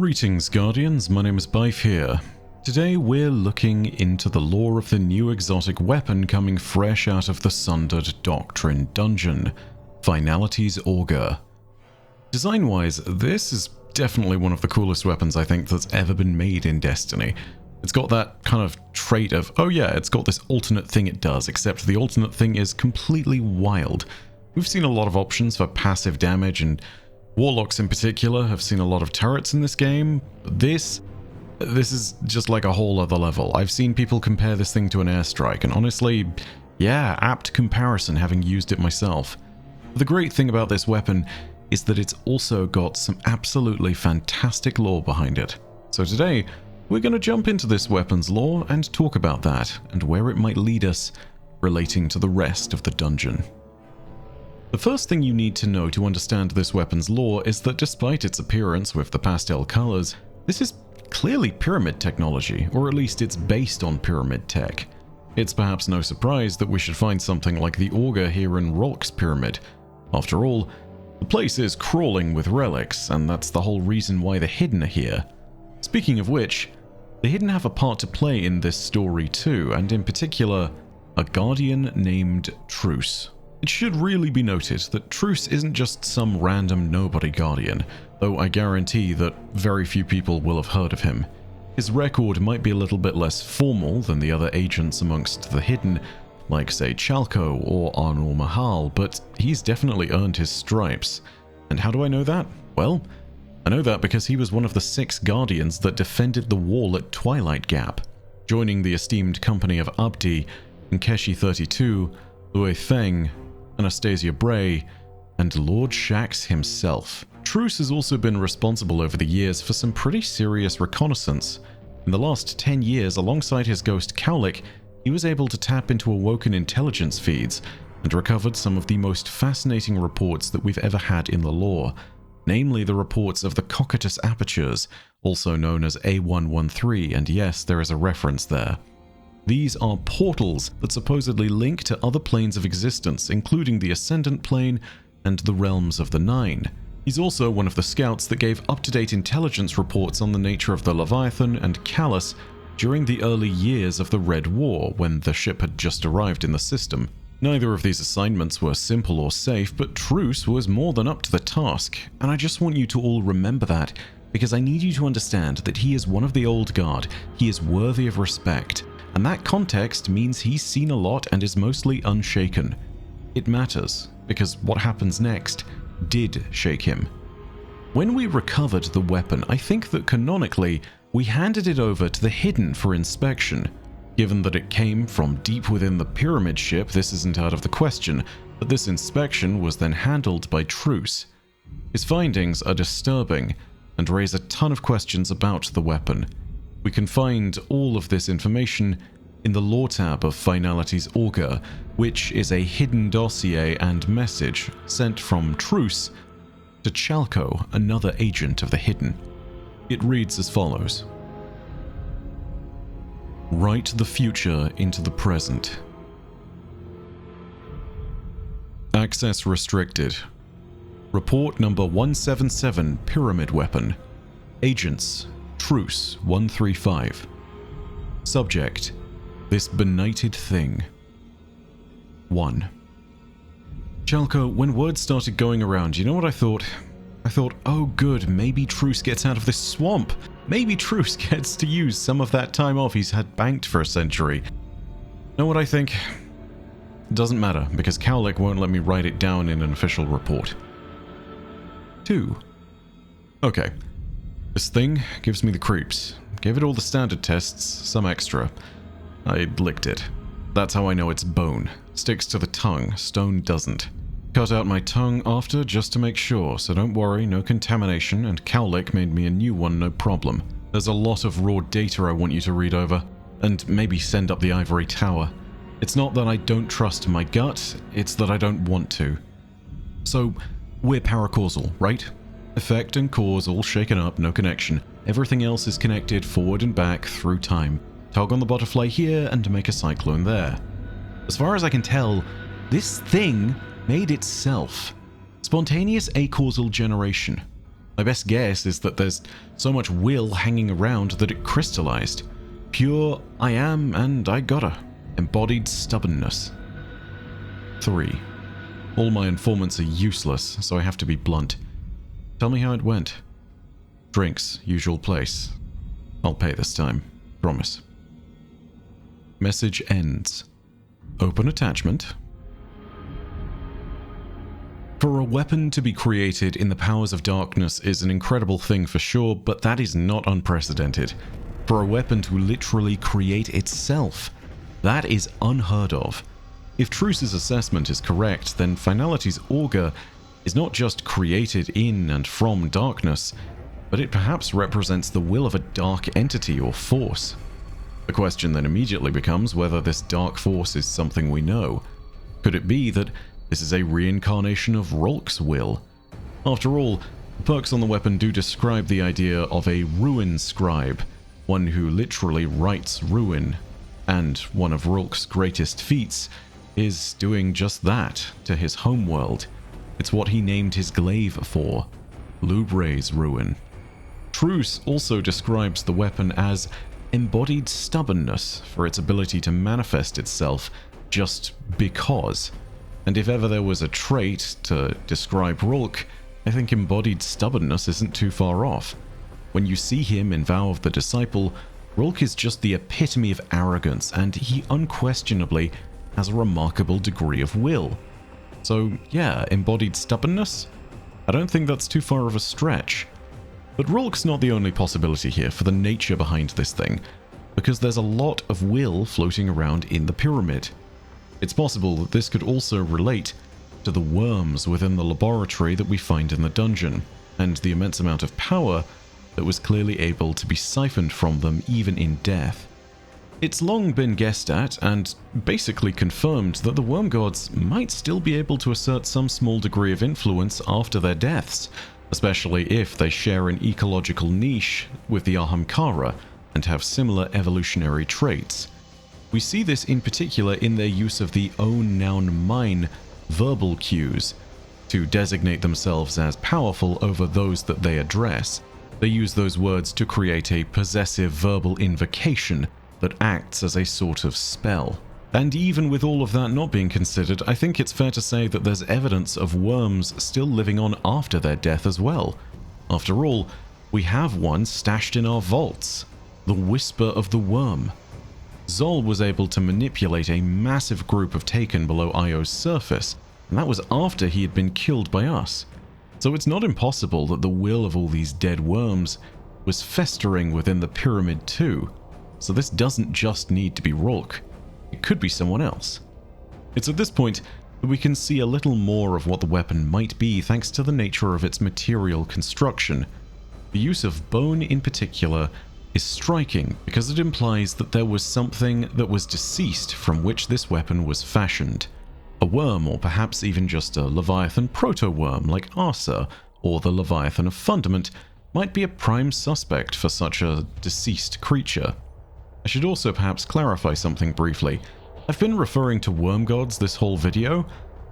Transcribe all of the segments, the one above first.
Greetings, Guardians. My name is Bife here. Today we're looking into the lore of the new exotic weapon coming fresh out of the Sundered Doctrine dungeon, Finality's Augur. Design-wise, this is definitely one of the coolest weapons I think that's ever been made in Destiny. It's got that kind of trait of, oh yeah, it's got this alternate thing it does, except the alternate thing is completely wild. We've seen a lot of options for passive damage, and Warlocks in particular have seen a lot of turrets in this game. This is just like a whole other level. I've seen people compare this thing to an airstrike, and honestly, yeah, apt comparison having used it myself. The great thing about this weapon is that it's also got some absolutely fantastic lore behind it. So today, we're going to jump into this weapon's lore and talk about that, and where it might lead us relating to the rest of the dungeon. The first thing you need to know to understand this weapon's lore is that despite its appearance with the pastel colors, this is clearly pyramid technology, or at least it's based on pyramid tech. It's perhaps no surprise that we should find something like the Augur here in Rolk's pyramid. After all, the place is crawling with relics, and that's the whole reason why the Hidden are here. Speaking of which, the Hidden have a part to play in this story too, and in particular, a guardian named Truce. It should really be noted that Truce isn't just some random nobody guardian, though I guarantee that very few people will have heard of him. His record might be a little bit less formal than the other agents amongst the Hidden, like say Chalco or Arnor Mahal, but he's definitely earned his stripes. And how do I know that? Well, I know that because he was one of the 6 guardians that defended the wall at Twilight Gap, joining the esteemed company of Abdi, Nkeshi 32, Lue Feng, Anastasia Bray, and Lord Shaxx himself. Truce has also been responsible over the years for some pretty serious reconnaissance. In the last 10 years, alongside his ghost Cowlick, he was able to tap into Awoken intelligence feeds and recovered some of the most fascinating reports that we've ever had in the lore, namely the reports of the Cocytus Apertures, also known as A113, and yes, there is a reference there. These are portals that supposedly link to other planes of existence, including the Ascendant Plane and the Realms of the Nine. He's also one of the scouts that gave up-to-date intelligence reports on the nature of the Leviathan and Callus during the early years of the Red War, when the ship had just arrived in the system. Neither of these assignments were simple or safe, but Truce was more than up to the task, and I just want you to all remember that, because I need you to understand that he is one of the Old Guard. He is worthy of respect. And that context means he's seen a lot and is mostly unshaken. It matters, because what happens next did shake him. When we recovered the weapon, I think that canonically, we handed it over to the Hidden for inspection. Given that it came from deep within the pyramid ship, this isn't out of the question, but this inspection was then handled by Truce. His findings are disturbing, and raise a ton of questions about the weapon. We can find all of this information in the lore tab of Finality's Augur, which is a hidden dossier and message sent from Truce to Chalco, another agent of the Hidden. It reads as follows. Write the future into the present. Access restricted. Report number 177 Pyramid Weapon. Agents Truce 135. Subject: this benighted thing. 1. Chalco, when word started going around, you know what I thought? I thought, oh good, maybe Truce gets out of this swamp. Maybe Truce gets to use some of that time off he's had banked for a century. Know what I think? It doesn't matter, because Cowlick won't let me write it down in an official report. 2. Okay. This thing gives me the creeps. Gave it all the standard tests, some extra. I licked it. That's how I know it's bone. Sticks to the tongue, stone doesn't. Cut out my tongue after just to make sure, so don't worry, no contamination, and Cowlick made me a new one, no problem. There's a lot of raw data I want you to read over, and maybe send up the ivory tower. It's not that I don't trust my gut, it's that I don't want to. So, we're paracausal, right? Effect and cause all shaken up, no connection. Everything else is connected forward and back through time. Tug on the butterfly here and make a cyclone there. As far as I can tell, this thing made itself. Spontaneous acausal generation. My best guess is that there's so much will hanging around that it crystallized. Pure I am and I gotta. Embodied stubbornness. 3. All my informants are useless, so I have to be blunt. Tell me how it went. Drinks, usual place. I'll pay this time. Promise. Message ends. Open attachment. For a weapon to be created in the powers of darkness is an incredible thing for sure, but that is not unprecedented. For a weapon to literally create itself, that is unheard of. If Truce's assessment is correct, then Finality's Augur is not just created in and from darkness, but it perhaps represents the will of a dark entity or force. The question then immediately becomes whether this dark force is something we know. Could it be that this is a reincarnation of Rolk's will? After all, the perks on the weapon do describe the idea of a ruin scribe, one who literally writes ruin, and one of Rolk's greatest feats is doing just that to his homeworld. It's what he named his glaive for, Lubray's Ruin. Truce also describes the weapon as embodied stubbornness for its ability to manifest itself just because. And if ever there was a trait to describe Rolk, I think embodied stubbornness isn't too far off. When you see him in Vow of the Disciple, Rolk is just the epitome of arrogance, and he unquestionably has a remarkable degree of will. So yeah, embodied stubbornness? I don't think that's too far of a stretch. But Rolk's not the only possibility here for the nature behind this thing, because there's a lot of will floating around in the pyramid. It's possible that this could also relate to the worms within the laboratory that we find in the dungeon, and the immense amount of power that was clearly able to be siphoned from them even in death. It's long been guessed at and basically confirmed that the worm gods might still be able to assert some small degree of influence after their deaths, especially if they share an ecological niche with the Ahamkara and have similar evolutionary traits. We see this in particular in their use of the own noun mine verbal cues to designate themselves as powerful over those that they address. They use those words to create a possessive verbal invocation that acts as a sort of spell. And even with all of that not being considered, I think it's fair to say that there's evidence of worms still living on after their death as well. After all, we have one stashed in our vaults, the Whisper of the Worm. Zol was able to manipulate a massive group of Taken below Io's surface, and that was after he had been killed by us. So it's not impossible that the will of all these dead worms was festering within the pyramid too. So this doesn't just need to be Rolk. It could be someone else. It's at this point that we can see a little more of what the weapon might be thanks to the nature of its material construction. The use of bone in particular is striking because it implies that there was something that was deceased from which this weapon was fashioned. A worm, or perhaps even just a Leviathan proto-worm like Arsa, or the Leviathan of Fundament, might be a prime suspect for such a deceased creature. I should also perhaps clarify something briefly. I've been referring to worm gods this whole video,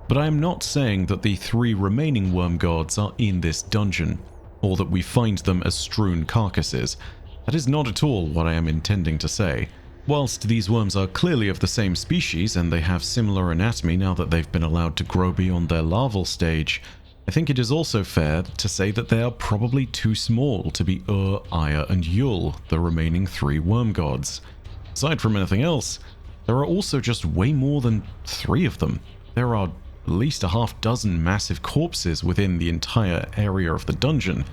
but I am not saying that the 3 remaining worm gods are in this dungeon, or that we find them as strewn carcasses. That is not at all what I am intending to say. Whilst these worms are clearly of the same species and they have similar anatomy now that they've been allowed to grow beyond their larval stage, I think it is also fair to say that they are probably too small to be Aya, and Yul, the remaining 3 worm gods. Aside from anything else, there are also just way more than 3 of them. There are at least a half dozen massive corpses within the entire area of the dungeon.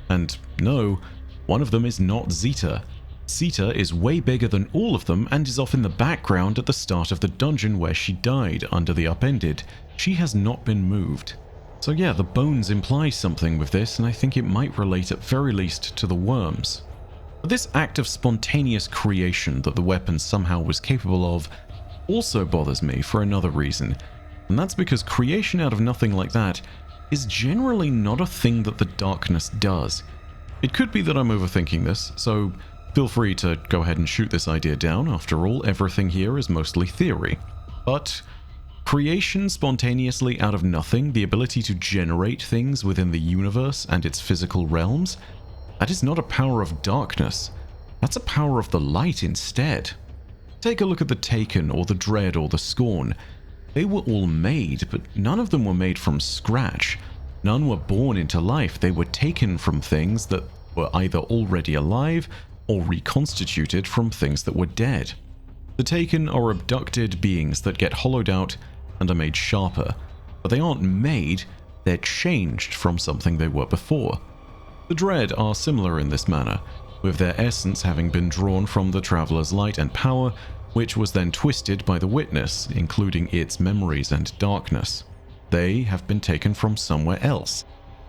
And no, one of them is not Zeta. Zeta is way bigger than all of them and is off in the background at the start of the dungeon where she died under the Upended. She has not been moved. So yeah, the bones imply something with this, and I think it might relate at very least to the worms. But this act of spontaneous creation that the weapon somehow was capable of also bothers me for another reason, and that's because creation out of nothing like that is generally not a thing that the darkness does. It could be that I'm overthinking this, so feel free to go ahead and shoot this idea down. After all, everything here is mostly theory. But Creation spontaneously out of nothing, the ability to generate things within the universe and its physical realms, that is not a power of darkness. That's a power of the light instead. Take a look at the Taken or the Dread or the Scorn. They were all made, but none of them were made from scratch. None were born into life. They were taken from things that were either already alive or reconstituted from things that were dead. The Taken are abducted beings that get hollowed out and are made sharper, but they aren't made, they're changed from something they were before. The Dread are similar in this manner, with their essence having been drawn from the Traveler's light and power, which was then twisted by the Witness, including its memories and darkness. They have been taken from somewhere else,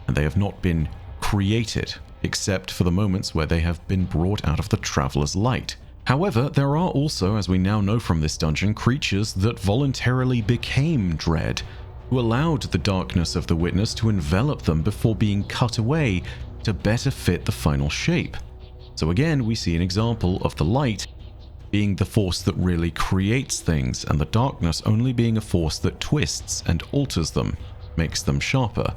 and they have not been created, except for the moments where they have been brought out of the Traveler's light. However, there are also, as we now know from this dungeon, creatures that voluntarily became Dread, who allowed the darkness of the Witness to envelop them before being cut away to better fit the final shape. So again, we see an example of the light being the force that really creates things, and the darkness only being a force that twists and alters them, makes them sharper.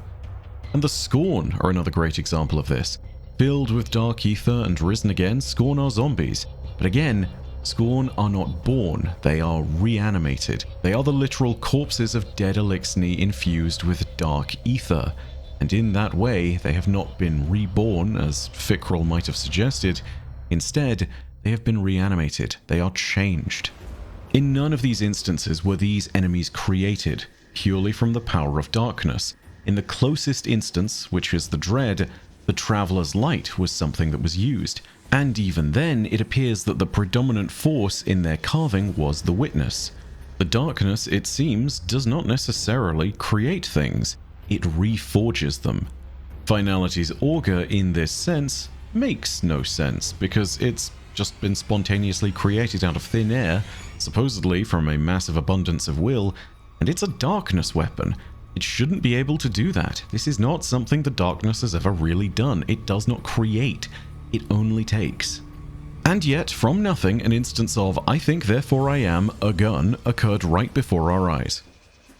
And the Scorn are another great example of this. Filled with dark ether and risen again, Scorn are zombies. But again, Scorn are not born, they are reanimated. They are the literal corpses of dead Eliksni infused with dark ether. And in that way, they have not been reborn, as Fikrul might have suggested. Instead, they have been reanimated. They are changed. In none of these instances were these enemies created, purely from the power of darkness. In the closest instance, which is the Dread, the Traveler's light was something that was used. And even then, it appears that the predominant force in their carving was the Witness. The darkness, it seems, does not necessarily create things. It reforges them. Finality's Augur, in this sense, makes no sense, because it's just been spontaneously created out of thin air, supposedly from a massive abundance of will, and it's a darkness weapon. It shouldn't be able to do that. This is not something the darkness has ever really done. It does not create. It only takes. And yet, from nothing, an instance of "I think therefore I am" a gun occurred right before our eyes.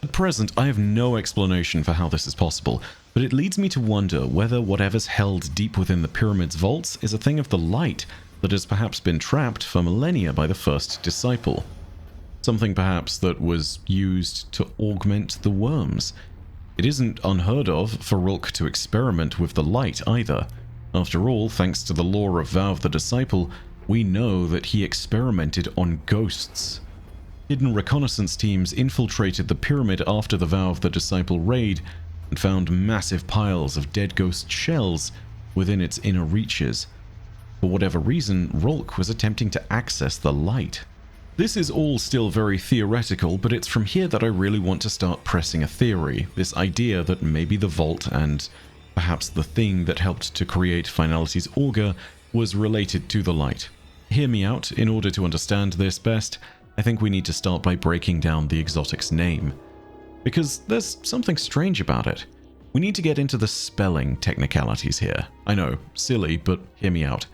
At present, I have no explanation for how this is possible, but it leads me to wonder whether whatever's held deep within the pyramid's vaults is a thing of the light that has perhaps been trapped for millennia by the first disciple. Something perhaps that was used to augment the worms. It isn't unheard of for Rhulk to experiment with the light either. After all, thanks to the lore of Valve the Disciple, we know that he experimented on ghosts. Hidden reconnaissance teams infiltrated the pyramid after the Valve the Disciple raid and found massive piles of dead ghost shells within its inner reaches. For whatever reason, Rhulk was attempting to access the light. This is all still very theoretical, but it's from here that I really want to start pressing a theory, this idea that maybe the vault and perhaps the thing that helped to create Finality's Augur was related to the light. Hear me out. In order to understand this best, I think we need to start by breaking down the exotic's name, because there's something strange about it. We need to get into the spelling technicalities here. I know, silly, but hear me out.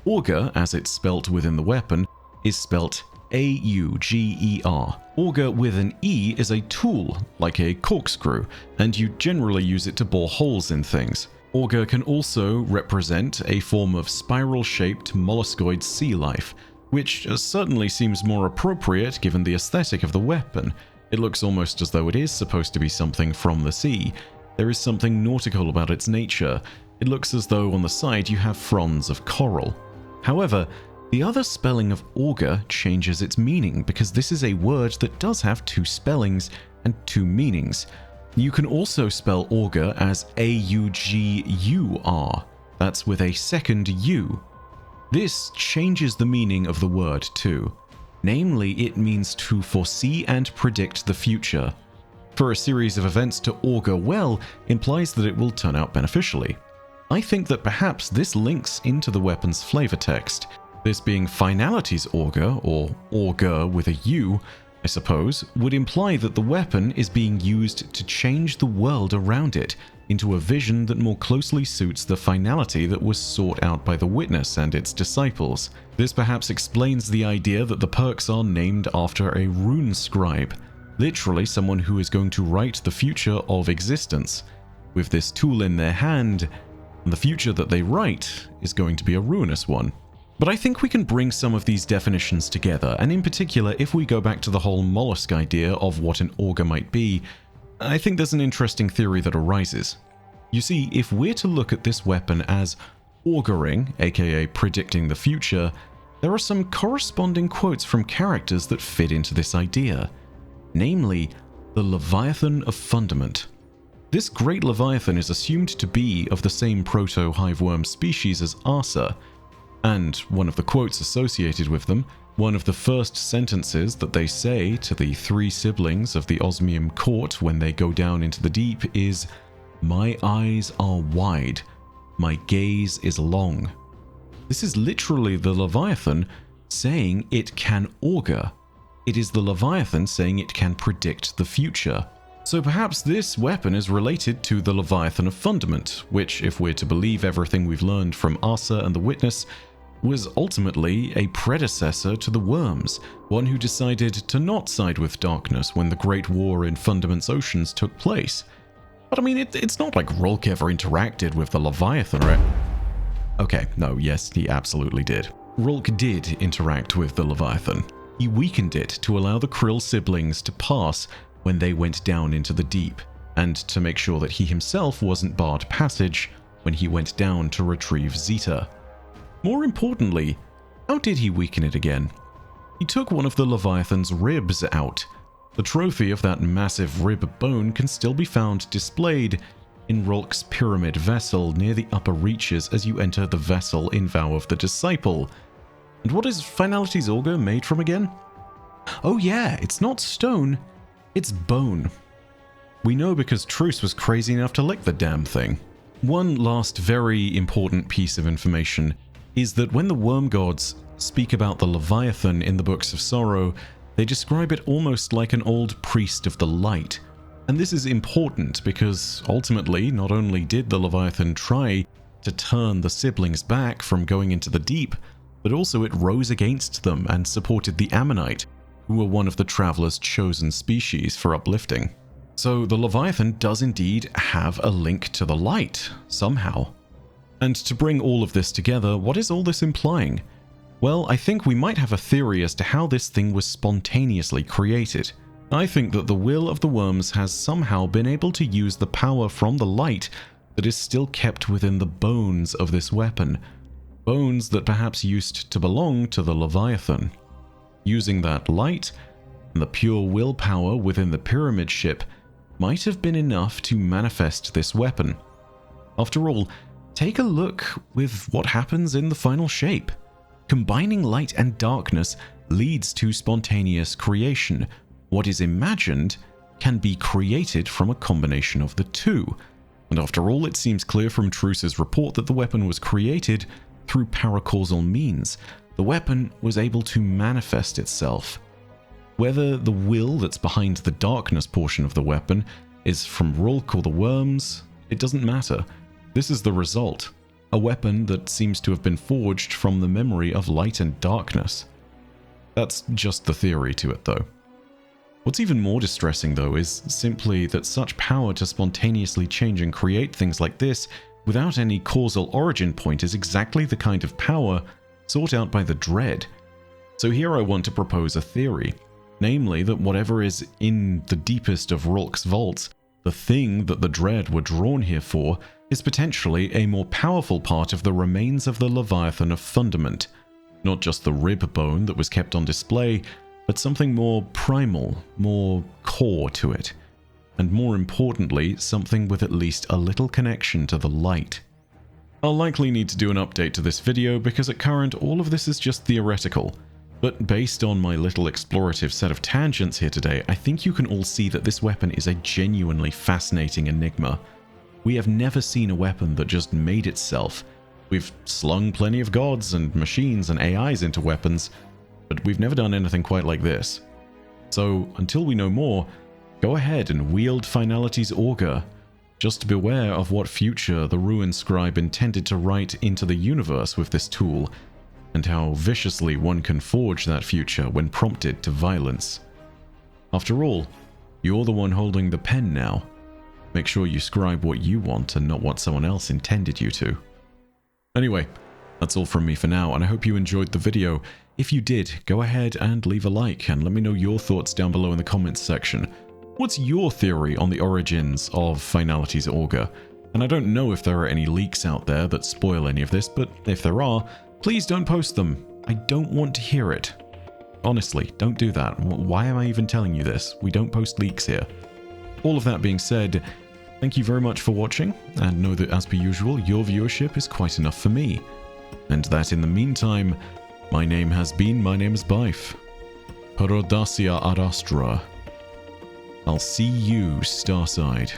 Augur, as it's spelt within the weapon, is spelt A-U-G-E-R. Augur with an E is a tool, like a corkscrew, and you generally use it to bore holes in things. Augur can also represent a form of spiral-shaped molluscoid sea life, which certainly seems more appropriate given the aesthetic of the weapon. It looks almost as though it is supposed to be something from the sea. There is something nautical about its nature. It looks as though on the side you have fronds of coral. However, the other spelling of augur changes its meaning, because this is a word that does have two spellings and two meanings. You can also spell augur as A-U-G-U-R. That's with a second U. This changes the meaning of the word too. Namely, it means to foresee and predict the future. For a series of events to augur well implies that it will turn out beneficially. I think that perhaps this links into the weapon's flavor text. This being Finality's Augur, or augur with a U, I suppose, would imply that the weapon is being used to change the world around it into a vision that more closely suits the finality that was sought out by the Witness and its disciples. This perhaps explains the idea that the perks are named after a rune scribe. Literally someone who is going to write the future of existence with this tool in their hand, and the future that they write is going to be a ruinous one. But I think we can bring some of these definitions together, and in particular, if we go back to the whole mollusk idea of what an augur might be, I think there's an interesting theory that arises. You see, if we're to look at this weapon as auguring, aka predicting the future, there are some corresponding quotes from characters that fit into this idea. Namely, the Leviathan of Fundament. This great Leviathan is assumed to be of the same proto-hiveworm species as Arsa, and one of the quotes associated with them, one of the first sentences that they say to the three siblings of the Osmium court when they go down into the deep is, "My eyes are wide, my gaze is long." This is literally the Leviathan saying it can augur. It is the Leviathan saying it can predict the future. So perhaps this weapon is related to the Leviathan of Fundament, which, if we're to believe everything we've learned from Arsa and the Witness, was ultimately a predecessor to the Worms, one who decided to not side with darkness when the Great War in Fundament's oceans took place. But I mean, it's not like Rolk ever interacted with the Leviathan, right? Okay, no, yes, he absolutely did. Rolk did interact with the Leviathan. He weakened it to allow the Krill siblings to pass when they went down into the deep, and to make sure that he himself wasn't barred passage when he went down to retrieve Zeta. More importantly, how did he weaken it again? He took one of the Leviathan's ribs out. The trophy of that massive rib bone can still be found displayed in Rolk's pyramid vessel near the upper reaches as you enter the vessel in Vow of the Disciple. And what is Finality's augur made from again? Oh yeah, it's not stone, it's bone. We know because Truce was crazy enough to lick the damn thing. One last very important piece of information is that when the worm gods speak about the Leviathan in the Books of Sorrow, they describe it almost like an old priest of the light. And this is important because ultimately, not only did the Leviathan try to turn the siblings back from going into the deep, but also it rose against them and supported the Ammonite, who were one of the Traveler's chosen species for uplifting. So the Leviathan does indeed have a link to the light, somehow. And to bring all of this together, what is all this implying? Well, I think we might have a theory as to how this thing was spontaneously created. I think that the will of the worms has somehow been able to use the power from the light that is still kept within the bones of this weapon. Bones that perhaps used to belong to the Leviathan. Using that light and the pure willpower within the pyramid ship might have been enough to manifest this weapon. After all, take a look with what happens in the final shape. Combining light and darkness leads to spontaneous creation. What is imagined can be created from a combination of the two. And after all, it seems clear from Truce's report that the weapon was created through paracausal means. The weapon was able to manifest itself. Whether the will that's behind the darkness portion of the weapon is from Rolk or the worms, it doesn't matter. This is the result. A weapon that seems to have been forged from the memory of light and darkness. That's just the theory to it, though. What's even more distressing, though, is simply that such power to spontaneously change and create things like this without any causal origin point is exactly the kind of power sought out by the Dread. So here I want to propose a theory, namely that whatever is in the deepest of Rolk's vaults, the thing that the Dread were drawn here for, is potentially a more powerful part of the remains of the Leviathan of Fundament. Not just the rib bone that was kept on display, but something more primal, more core to it. And more importantly, something with at least a little connection to the light. I'll likely need to do an update to this video because at current all of this is just theoretical. But based on my little explorative set of tangents here today, I think you can all see that this weapon is a genuinely fascinating enigma. We have never seen a weapon that just made itself. We've slung plenty of gods and machines and AIs into weapons, but we've never done anything quite like this. So, until we know more, go ahead and wield Finality's augur. Just beware of what future the Ruin Scribe intended to write into the universe with this tool, and how viciously one can forge that future when prompted to violence. After all, You're the one holding the pen now. Make sure you scribe what you want and not what someone else intended you to. Anyway, that's all from me for now, and I hope you enjoyed the video. If you did, go ahead and leave a like and let me know your thoughts down below in the comments section. What's your theory on the origins of Finality's Augur? And I don't know if there are any leaks out there that spoil any of this, but if there are, please don't post them. I don't want to hear it. Honestly, don't do that. Why am I even telling you this? We don't post leaks here. All of that being said, thank you very much for watching, and know that as per usual, your viewership is quite enough for me. And that in the meantime, my name is Bife. Parodasia ad Astra. I'll see you, Starside.